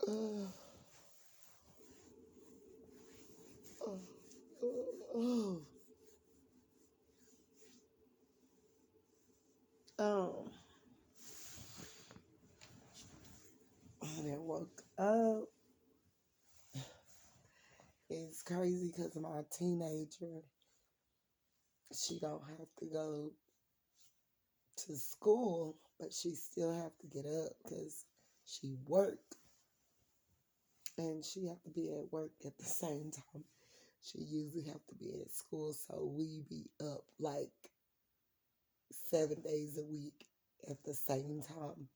Uh, uh, uh, um, I didn't woke up. It's crazy because my teenager, she don't have to go to school, but she still have to get up because she work and she have to be at work at the same time. She usually have to be at school, so we be up like 7 days a week at the same time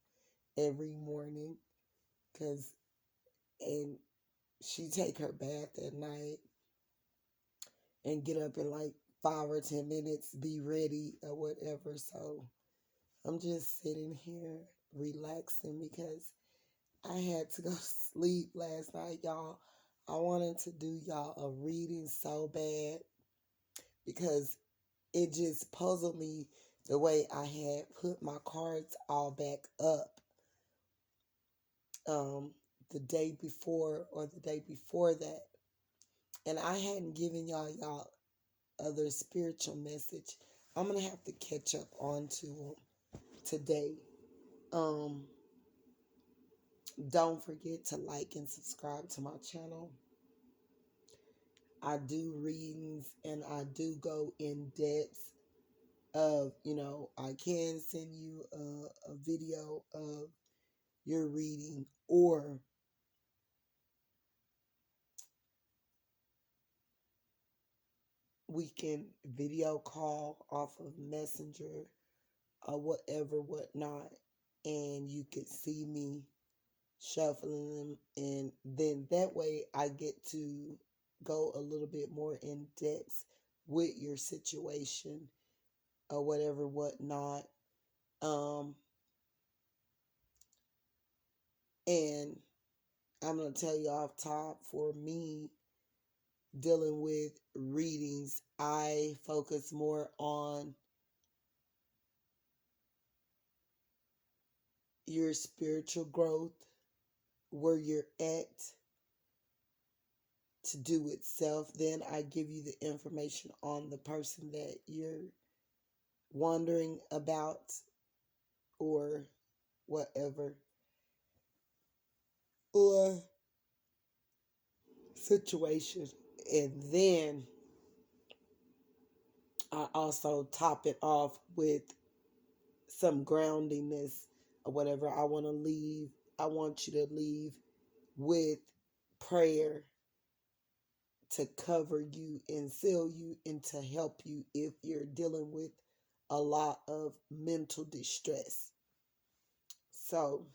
every morning. Cause and she take her bath at night and get up in like 5 or 10 minutes, be ready or whatever. So I'm just sitting here relaxing because I had to go to sleep last night, y'all. I wanted to do y'all a reading so bad because it just puzzled me the way I had put my cards all back up um, the day before or the day before that. And I hadn't given y'all other spiritual message. I'm gonna have to catch up on to them today. Um, don't forget to like and subscribe to my channel. I do readings and I do go in depth of, I can send you a video of your reading, or we can video call off of Messenger or whatever, whatnot, and you could see me shuffling them, and then that way I get to go a little bit more in depth with your situation or whatever, whatnot. Um, and I'm gonna tell you off top, for me dealing with readings, I focus more on your spiritual growth, where you're at to do itself. Then I give you the information on the person that you're wondering about or whatever, or situation. And then I also top it off with some groundingness or whatever. I want you to leave with prayer to cover you and seal you and to help you if you're dealing with a lot of mental distress. So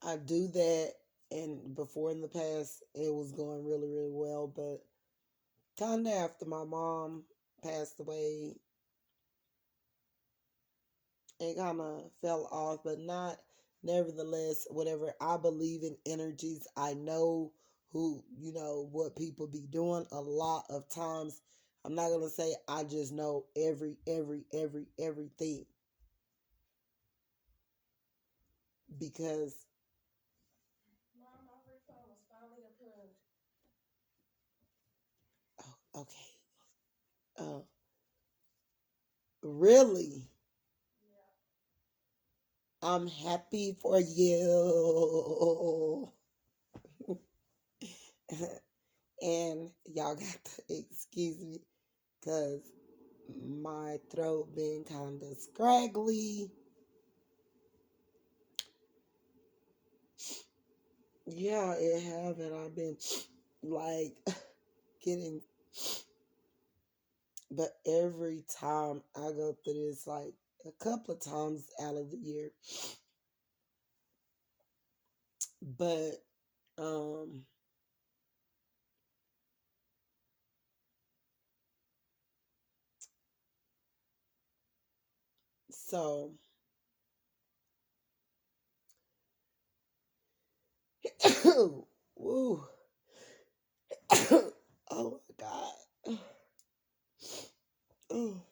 I do that, and before in the past it was going really, really well, but kind of after my mom passed away, it kind of fell off, but not nevertheless, whatever. I believe in energies. I know what people be doing a lot of times. I'm not going to say I just know everything, because Mom, my refund was finally approved. Oh, okay. Uh, really? I'm happy for you. And y'all got to excuse me because my throat been kind of scraggly. Yeah, it have, and I've been like getting, but every time I go through this, like a couple of times out of the year, but um, so woo, oh my god. Oh.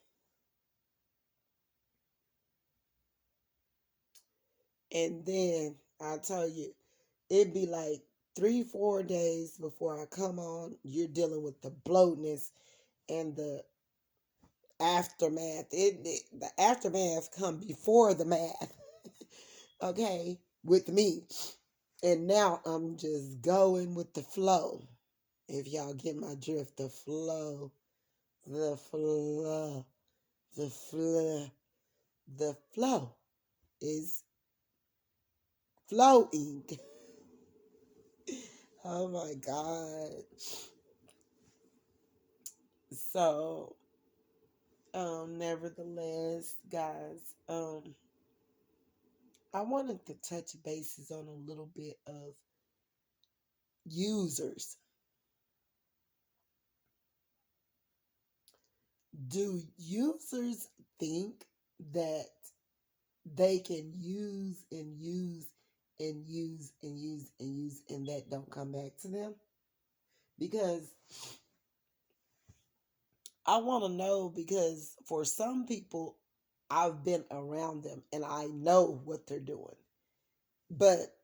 And then I tell you, it'd be like 3, 4 days before I come on. You're dealing with the bloatness and the aftermath. The aftermath come before the math. Okay, with me. And now I'm just going with the flow. If y'all get my drift, the flow, the flow, the flow, the flow is flowing. Oh my God. So, nevertheless, guys, I wanted to touch bases on a little bit of users. Do users think that they can use and use and use and use and use and that don't come back to them? Because I want to know, because for some people, I've been around them and I know what they're doing. But,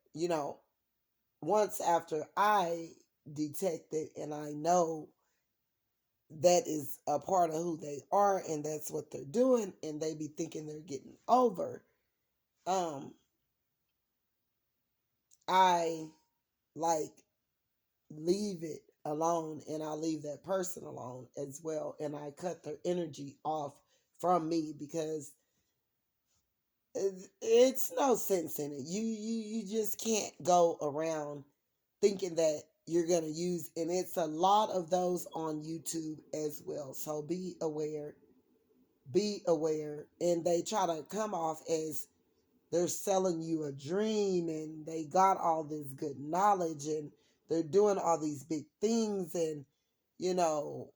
once after I detect it and I know that is a part of who they are and that's what they're doing and they be thinking they're getting over, um, I like leave it alone and I leave that person alone as well and I cut their energy off from me because it's no sense in it. You just can't go around thinking that you're going to use, and it's a lot of those on YouTube as well. So be aware, and they try to come off as they're selling you a dream and they got all this good knowledge and they're doing all these big things, and you know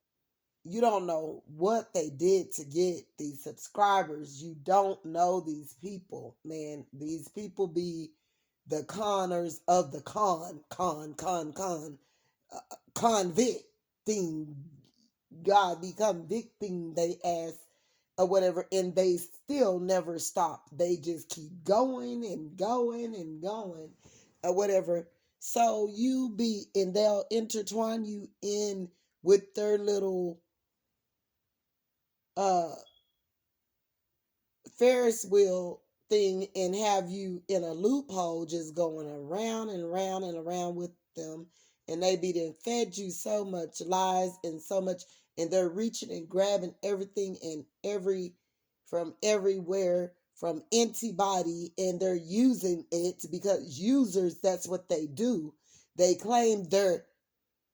you don't know what they did to get these subscribers. You don't know these people, man. These people be the conners of the convict thing. God be convicting they ass or whatever, and they still never stop. They just keep going and going and going or whatever. So you be, and they'll intertwine you in with their little uh Ferris wheel thing and have you in a loophole just going around and around and around with them. And they be then fed you so much lies and so much, and they're reaching and grabbing everything and from everywhere from antibody, and they're using it because users, that's what they do. They claim they're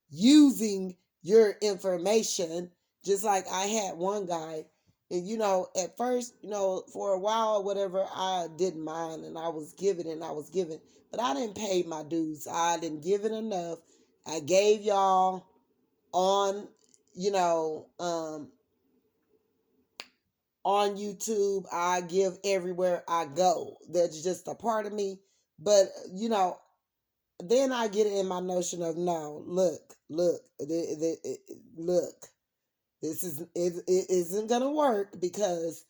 using your information. Just like I had one guy, and at first, for a while or whatever, I didn't mind and I was giving and I was giving, but I didn't pay my dues. I didn't give it enough. I gave y'all on, you know, um, on YouTube. I give everywhere I go. That's just a part of me. But, then I get in my notion of no, look. It isn't gonna work, because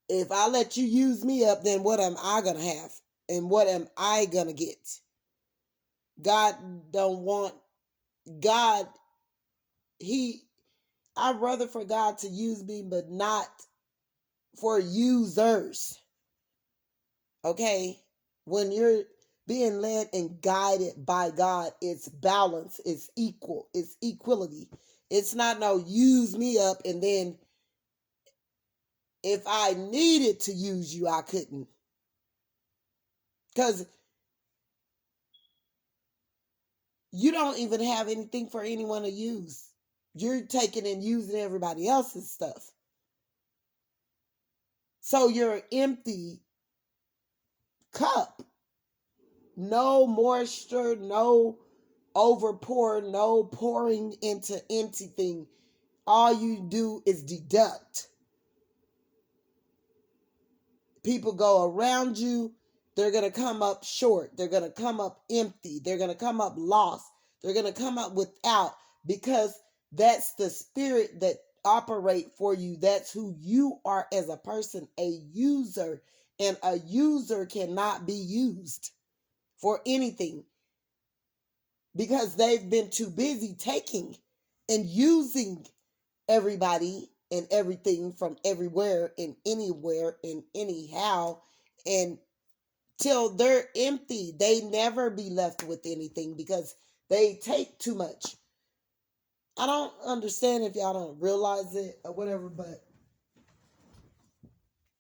if I let you use me up, then what am I gonna have, and what am I gonna get? God don't want God. He I'd rather for God to use me, but not for users. Okay, when you're being led and guided by God, it's balance, it's equal, it's equality. It's not no use me up and then if I needed to use you, I couldn't. Because you don't even have anything for anyone to use. You're taking and using everybody else's stuff. So you're an empty cup. No moisture, no overpour, no pouring into empty thing. All you do is deduct. People go around you, they're going to come up short. They're going to come up empty. They're going to come up lost. They're going to come up without, because that's the spirit that operate for you. That's who you are as a person, a user, and a user cannot be used. for anything because they've been too busy taking and using everybody and everything from everywhere and anywhere and anyhow, and till they're empty. They never be left with anything because they take too much. I don't understand if y'all don't realize it or whatever, but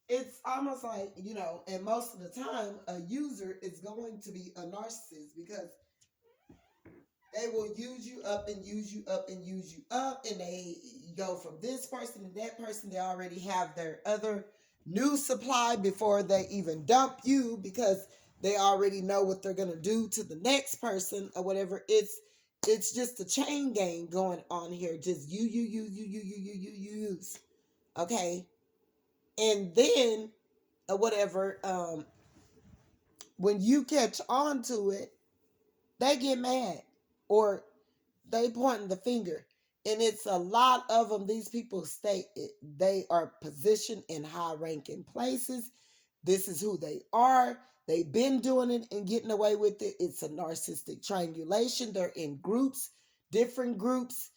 it's almost like, and most of the time, a user is going to be a narcissist because they will use you up and use you up and use you up, and they go from this person to that person. They already have their other new supply before they even dump you because they already know what they're gonna do to the next person or whatever. It's just a chain game going on here. Just use. Okay, and then whatever. When you catch on to it, they get mad or they pointing the finger, and it's a lot of them. These people stay, they are positioned in high ranking places. This is who they are. They've been doing it and getting away with it. It's a narcissistic triangulation. They're in groups, different groups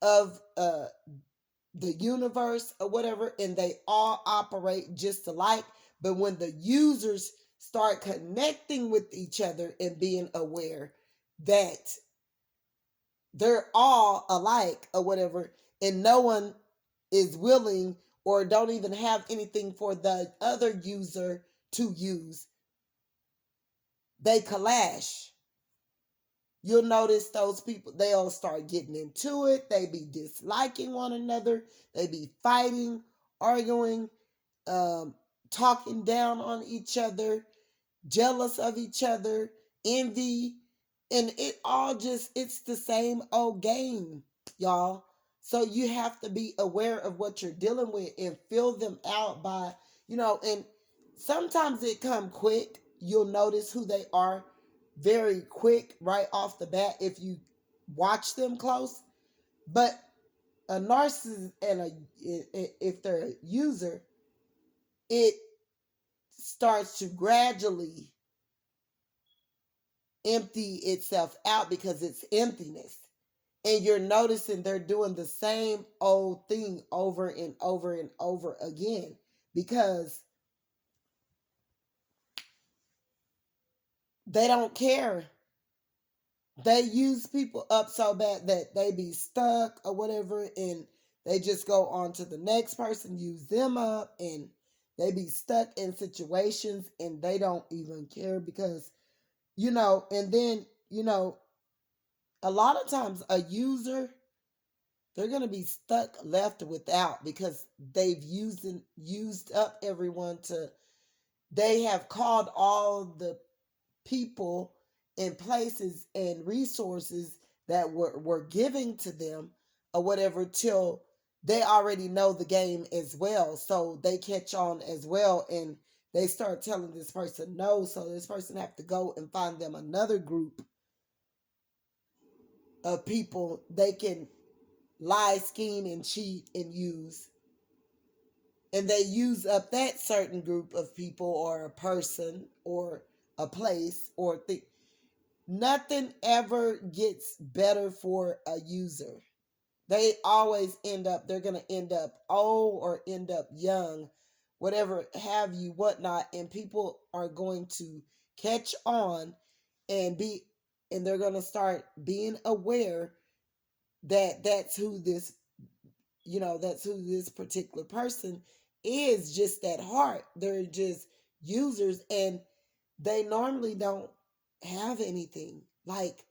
of the universe or whatever, and they all operate just alike. But when the users start connecting with each other and being aware that they're all alike or whatever, and no one is willing or don't even have anything for the other user to use, they clash. You'll notice those people, they'll start getting into it. They be disliking one another. They be fighting, arguing, um, talking down on each other, jealous of each other, envy, and it all just, it's the same old game, y'all. So you have to be aware of what you're dealing with and fill them out by, and sometimes it come quick. You'll notice who they are very quick right off the bat if you watch them close. But a narcissist and if they're a user, it starts to gradually empty itself out because it's emptiness. And you're noticing they're doing the same old thing over and over and over again because they don't care. They use people up so bad that they be stuck or whatever, and they just go on to the next person, use them up, and they be stuck in situations and they don't even care because, and then, a lot of times a user, they're going to be stuck left without because they've used up everyone to, they have called all the people and places and resources that were giving to them or whatever till they already know the game as well. So they catch on as well, and they start telling this person no. So this person have to go and find them another group of people they can lie, scheme, and cheat and use. And they use up that certain group of people or a person or a place or thing. Nothing ever gets better for a user. They always they're going to end up old or end up young, whatever have you, whatnot. And people are going to catch on and and they're going to start being aware that that's who this particular person is, just that heart. They're just users, and they normally don't have anything. Like,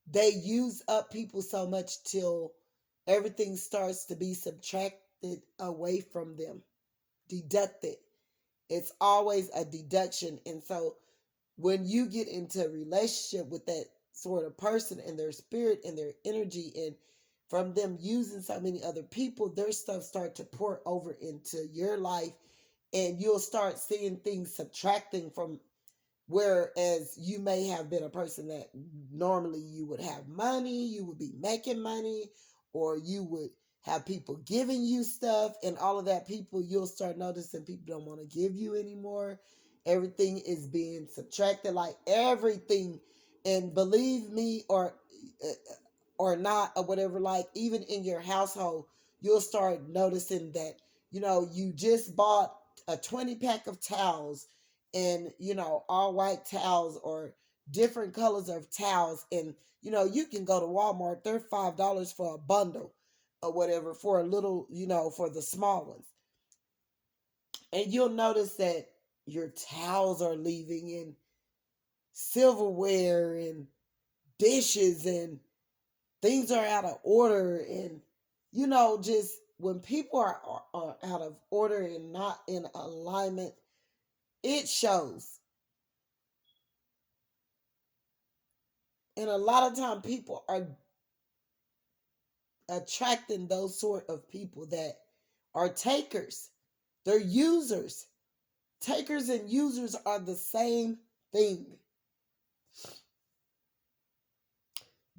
they use up people so much till everything starts to be subtracted away from them, deducted. It's always a deduction. And so when you get into a relationship with that sort of person and their spirit and their energy, and from them using so many other people, their stuff start to pour over into your life, and you'll start seeing things subtracting from, whereas you may have been a person that normally you would have money, you would be making money, or you would have people giving you stuff and all of that. People, you'll start noticing people don't want to give you anymore. Everything is being subtracted, like everything. And believe me, or not, or whatever, like even in your household, you'll start noticing that, you just bought a 20 pack of towels, and all white towels or different colors of towels, and you can go to Walmart, they're $5 for a bundle or whatever, for a little, for the small ones. And you'll notice that your towels are leaving, and silverware and dishes and things are out of order. And just when people are out of order and not in alignment, it shows. And a lot of time people are attracting those sort of people that are takers. They're users. Takers and users are the same thing.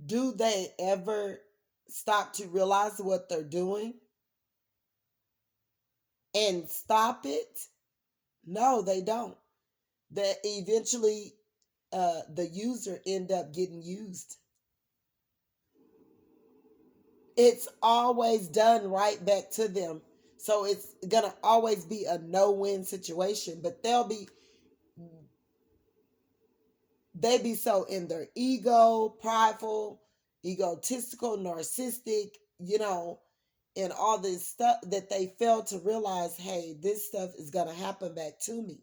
Do they ever stop to realize what they're doing and stop it? No, they don't. That eventually the user end up getting used. It's always done right back to them. So it's gonna always be a no-win situation. But they be so in their ego, prideful, egotistical, narcissistic, and all this stuff, that they fail to realize, hey, this stuff is gonna happen back to me.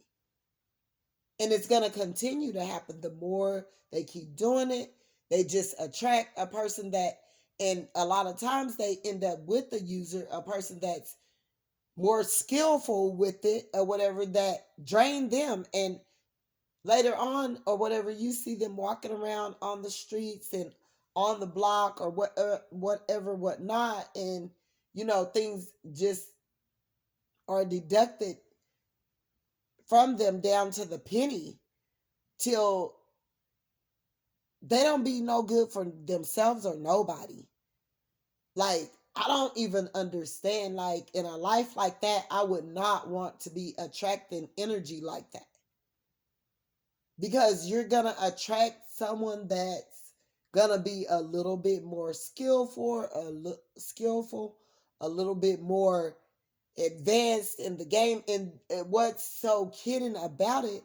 And it's going to continue to happen. The more they keep doing it, they just attract a person that, and a lot of times they end up with the user, a person that's more skillful with it or whatever, that drain them. And later on or whatever, you see them walking around on the streets and on the block or whatever, whatnot. And, things just are deducted from them down to the penny, till they don't be no good for themselves or nobody. Like, I don't even understand. Like, in a life like that, I would not want to be attracting energy like that, because you're gonna attract someone that's gonna be a little bit more skillful, a little bit more advanced in the game. And what's so kidding about it,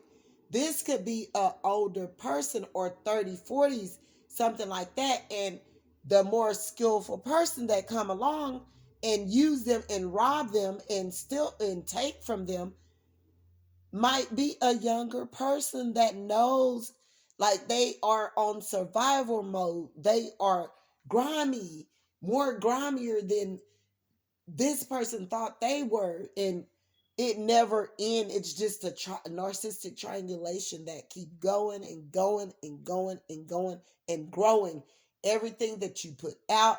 this could be an older person, or 30s, 40s, something like that. And the more skillful person that come along and use them and rob them and steal and take from them might be a younger person that knows, like, they are on survival mode. They are grimy, more grimier than this person thought they were. And it never ends. It's just a narcissistic triangulation that keep going and going and going and going and growing. Everything that you put out,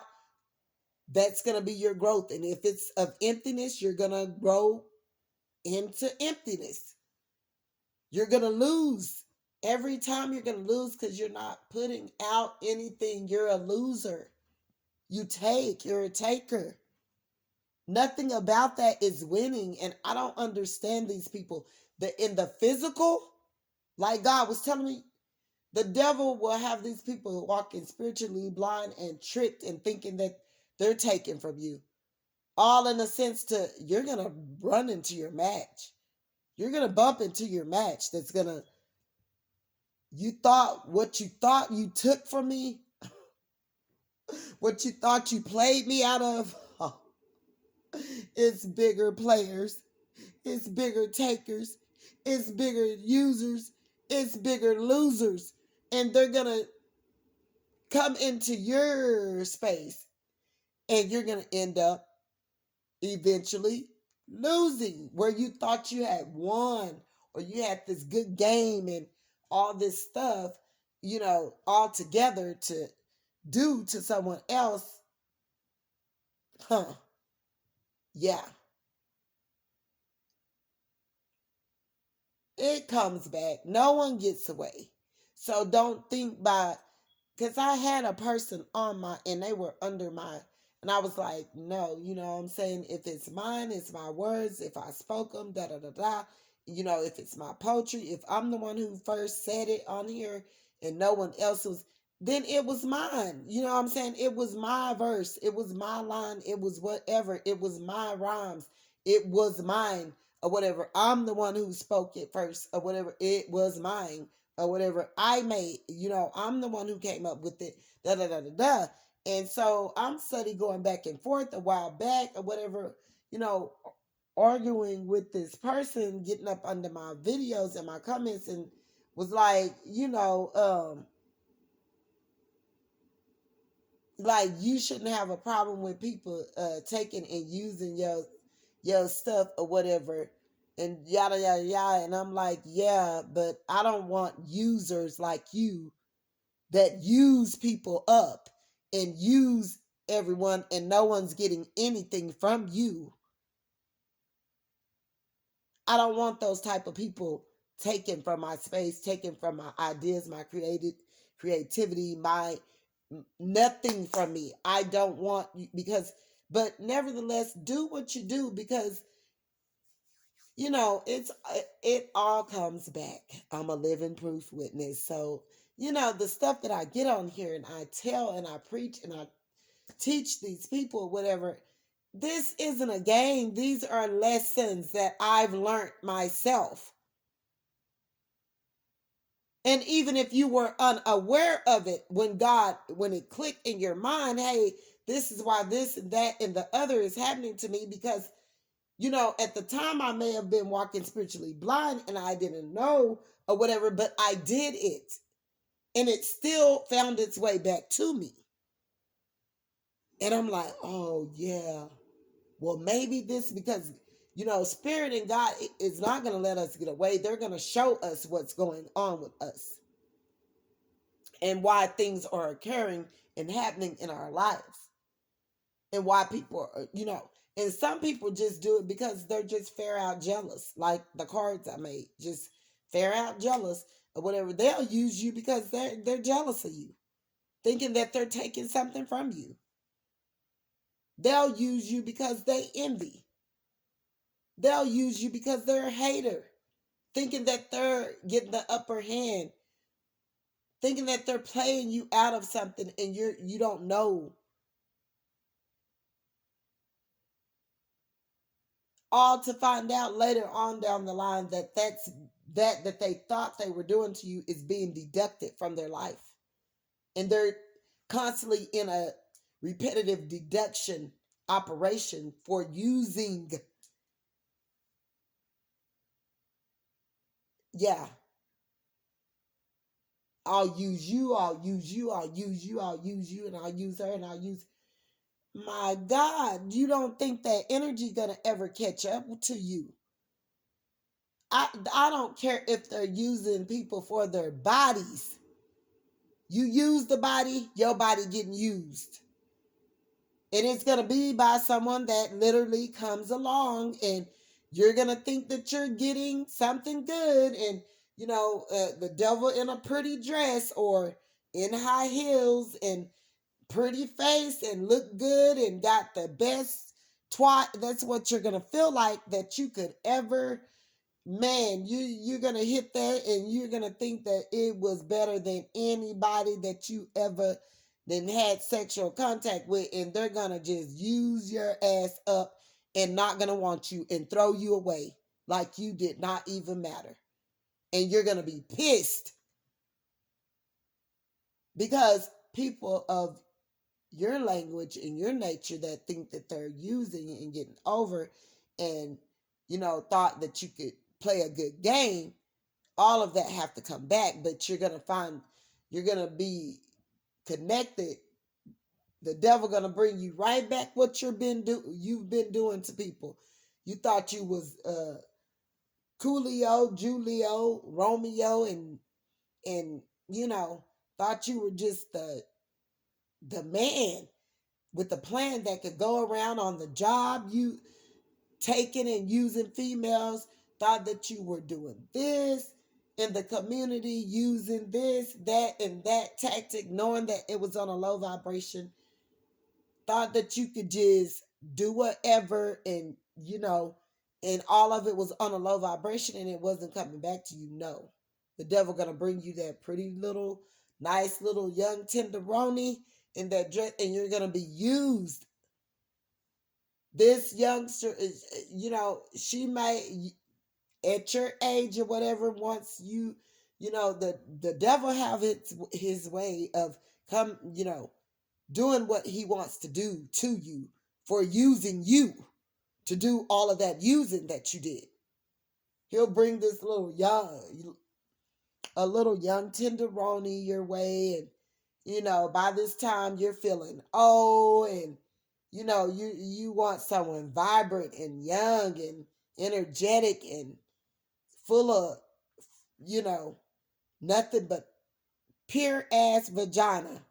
that's going to be your growth. And if it's of emptiness, you're going to grow into emptiness. You're going to lose. Every time you're going to lose, because you're not putting out anything. You're a loser. You're a taker. Nothing about that is winning. And I don't understand these people. In the physical, like God was telling me, the devil will have these people walking spiritually blind and tricked and thinking that they're taken from you. All in a sense to, you're going to run into your match. You're going to bump into your match that's going to, what you thought you took from me, what you thought you played me out of, it's bigger players. It's bigger takers. It's bigger users. It's bigger losers. And they're going to come into your space. And you're going to end up eventually losing where you thought you had won, or you had this good game and all this stuff, all together to do to someone else. Yeah. It comes back. No one gets away. So don't think because I had a person and they were under and I was like, no, you know what I'm saying? If it's mine, it's my words. If I spoke them, da da da da. if it's my poetry, if I'm the one who first said it on here and no one else was, then it was mine. You know what I'm saying? It was my verse. It was my line. It was whatever. It was my rhymes. It was mine or whatever. I'm the one who spoke it first or whatever. It was mine or whatever I made. I'm the one who came up with it. Da da da da da. And so I'm study going back and forth a while back or whatever, you know, arguing with this person, getting up under my videos and my comments, and was like, like you shouldn't have a problem with people taking and using your stuff or whatever, and yada yada yada. And I'm like, yeah, but I don't want users like you that use people up and use everyone, and no one's getting anything from you. I don't want those type of people taken from my space, taken from my ideas, my creativity, my nothing from me. I don't want because, but nevertheless, do what you do because it all comes back. I'm a living proof witness. So the stuff that I get on here and I tell and I preach and I teach these people, whatever. This isn't a game. These are lessons that I've learned myself. And even if you were unaware of it, when it clicked in your mind, hey, this is why this and that and the other is happening to me, because, at the time I may have been walking spiritually blind and I didn't know or whatever, but I did it. And it still found its way back to me. And I'm like, oh, yeah. Well, maybe this, because, Spirit and God is not going to let us get away. They're going to show us what's going on with us and why things are occurring and happening in our lives and why people are, and some people just do it because they're just fair out jealous, like the cards I made, just fair out jealous or whatever. They'll use you because they're jealous of you, thinking that they're taking something from you. They'll use you because they envy. They'll use you because they're a hater, thinking that they're getting the upper hand, thinking that they're playing you out of something, and you don't know. All to find out later on down the line that that they thought they were doing to you is being deducted from their life. And they're constantly in a repetitive deduction operation for using. Yeah. I'll use you, I'll use you, I'll use you, I'll use you, and I'll use her, and I'll use. My God, you don't think that energy gonna ever catch up to you? I don't care if they're using people for their bodies. You use the body, your body getting used. And it's going to be by someone that literally comes along, and you're going to think that you're getting something good, and the devil in a pretty dress or in high heels and pretty face and look good and got the best twat. That's what you're going to feel like that you could ever. Man, you're gonna hit that and you're gonna think that it was better than anybody that you ever then had sexual contact with, and they're gonna just use your ass up and not gonna want you and throw you away like you did not even matter. And you're gonna be pissed because people of your language and your nature that think that they're using and getting over and thought that you could play a good game, all of that have to come back. But you're gonna be connected. The devil gonna bring you right back what you've been doing to people. You thought you was Coolio, Julio, Romeo, and thought you were just the man with a plan that could go around on the job. You taking and using females, thought that you were doing this in the community, using this, that, and that tactic, knowing that it was on a low vibration, thought that you could just do whatever and and all of it was on a low vibration and it wasn't coming back to you, no. The devil gonna bring you that pretty little, nice little young tenderoni in that dress, and you're gonna be used. This youngster is, she may at your age or whatever, once the devil have his way of come, doing what he wants to do to you for using you to do all of that using that you did. He'll bring this little young tenderoni your way, and by this time you're feeling old, and you want someone vibrant and young and energetic and full of you know nothing but pure ass vagina.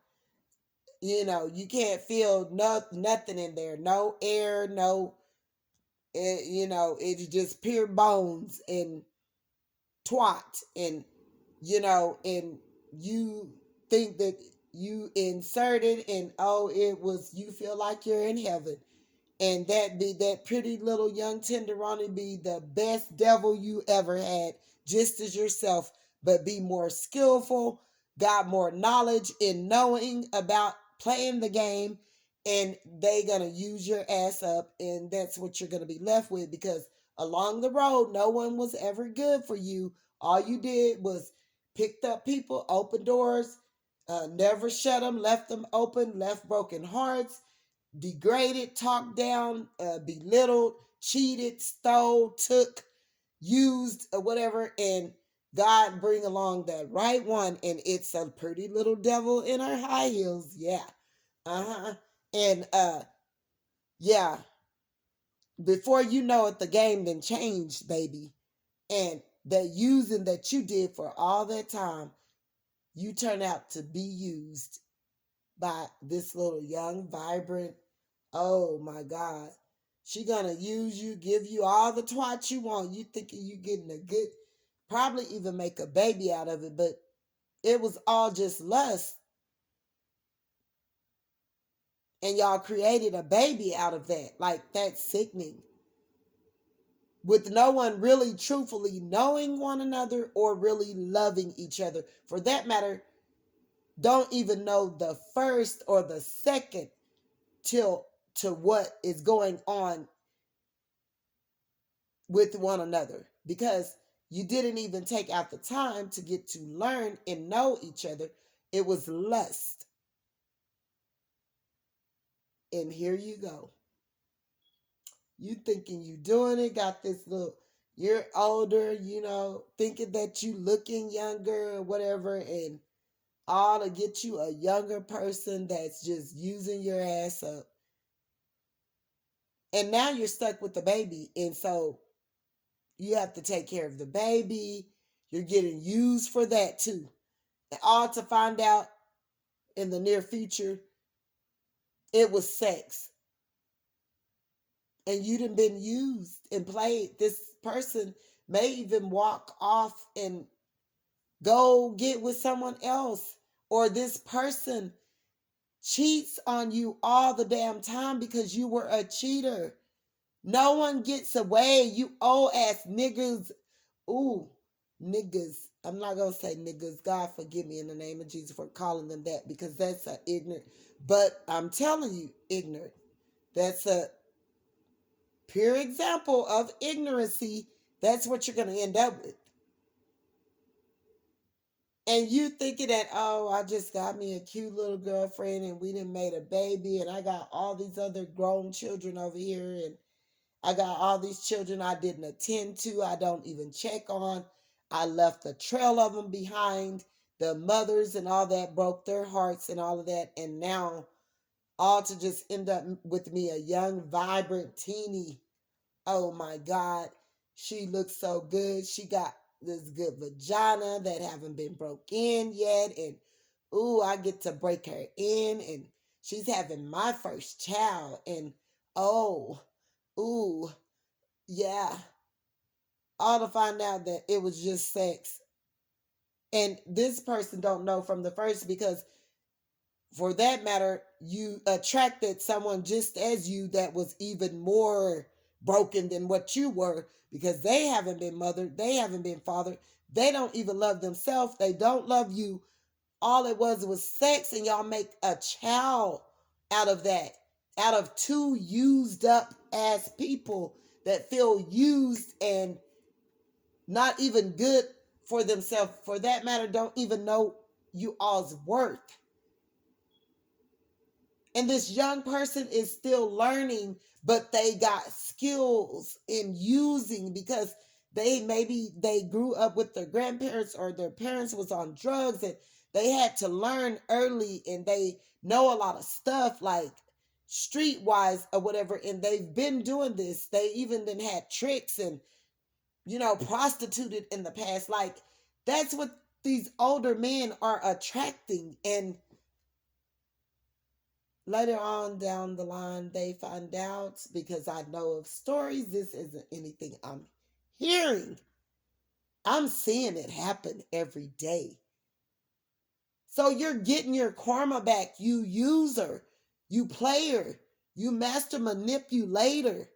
You can't feel nothing in there, no air, no it's just pure bones and twat, and you think that you inserted, and you feel like you're in heaven, and that pretty little young tenderoni be the best devil you ever had, just as yourself, but be more skillful, got more knowledge in knowing about playing the game, and they gonna use your ass up, and that's what you're gonna be left with, because along the road no one was ever good for you. All you did was picked up people, opened doors, never shut them, left them open, left broken hearts, degraded, talked down, belittled, cheated, stole, took, used, or whatever, and God bring along that right one, and it's a pretty little devil in her high heels, yeah, and yeah, before you know it, the game then changed, baby, and that using that you did for all that time, you turn out to be used by this little young, vibrant, oh my God. She gonna use you, give you all the twat you want. You thinking you getting a good, probably even make a baby out of it, but it was all just lust. And y'all created a baby out of that. Like, that's sickening. With no one really truthfully knowing one another or really loving each other. For that matter, don't even know the first or the second till to what is going on with one another, because you didn't even take out the time to get to learn and know each other. It was lust. And here you go. You thinking you doing it, got this little, you're older, thinking that you looking younger or whatever, and all to get you a younger person that's just using your ass up. And now you're stuck with the baby. And so you have to take care of the baby. You're getting used for that too. And all to find out in the near future, it was sex. And you done been used and played. This person may even walk off and go get with someone else. Or this person cheats on you all the damn time because you were a cheater. No one gets away. You old ass niggas. Ooh, niggas. I'm not going to say niggas. God forgive me in the name of Jesus for calling them that, because that's a ignorant. But I'm telling you, ignorant. That's a pure example of ignorancy. That's what you're going to end up with. And you thinking that, oh, I just got me a cute little girlfriend and we done made a baby, and I got all these other grown children over here, and I got all these children I didn't attend to, I don't even check on. I left a trail of them behind. The mothers and all that broke their hearts and all of that. And now all to just end up with me a young, vibrant teeny. Oh my God. She looks so good. She got this good vagina that haven't been broke in yet. And ooh, I get to break her in. And she's having my first child. And oh, ooh, yeah. All to find out that it was just sex. And this person don't know from the first, because for that matter, you attracted someone just as you that was even more broken than what you were, because they haven't been mothered, they haven't been fathered, they don't even love themselves, they don't love you. All it was sex, and y'all make a child out of that, out of two used up ass people that feel used and not even good for themselves, for that matter, don't even know you all's worth. And this young person is still learning, but they got skills in using, because they grew up with their grandparents or their parents was on drugs, and they had to learn early, and they know a lot of stuff like streetwise or whatever, and they've been doing this. They even then had tricks and prostituted in the past. Like, that's what these older men are attracting. And later on down the line, they find out, because I know of stories, this isn't anything I'm hearing. I'm seeing it happen every day. So you're getting your karma back, you user, you player, you master manipulator.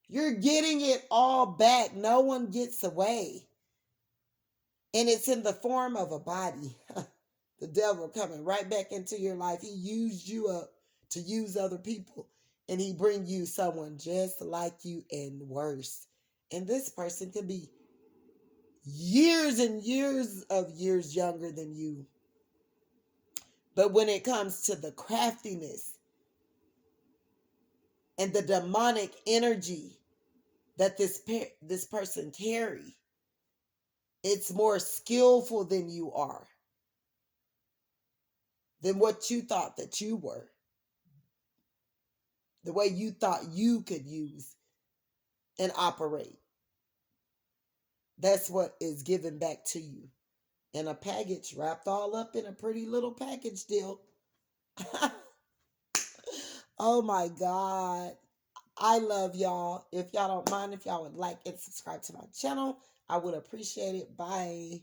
You're getting it all back. No one gets away. And it's in the form of a body. The devil coming right back into your life. He used you up to use other people. And he bring you someone just like you and worse. And this person could be years and years of years younger than you. But when it comes to the craftiness and the demonic energy that this person carry, it's more skillful than you are, than what you thought that you were, the way you thought you could use and operate. That's what is given back to you in a package, wrapped all up in a pretty little package deal. Oh my God. I love y'all. If y'all don't mind, if y'all would like and subscribe to my channel, I would appreciate it. Bye.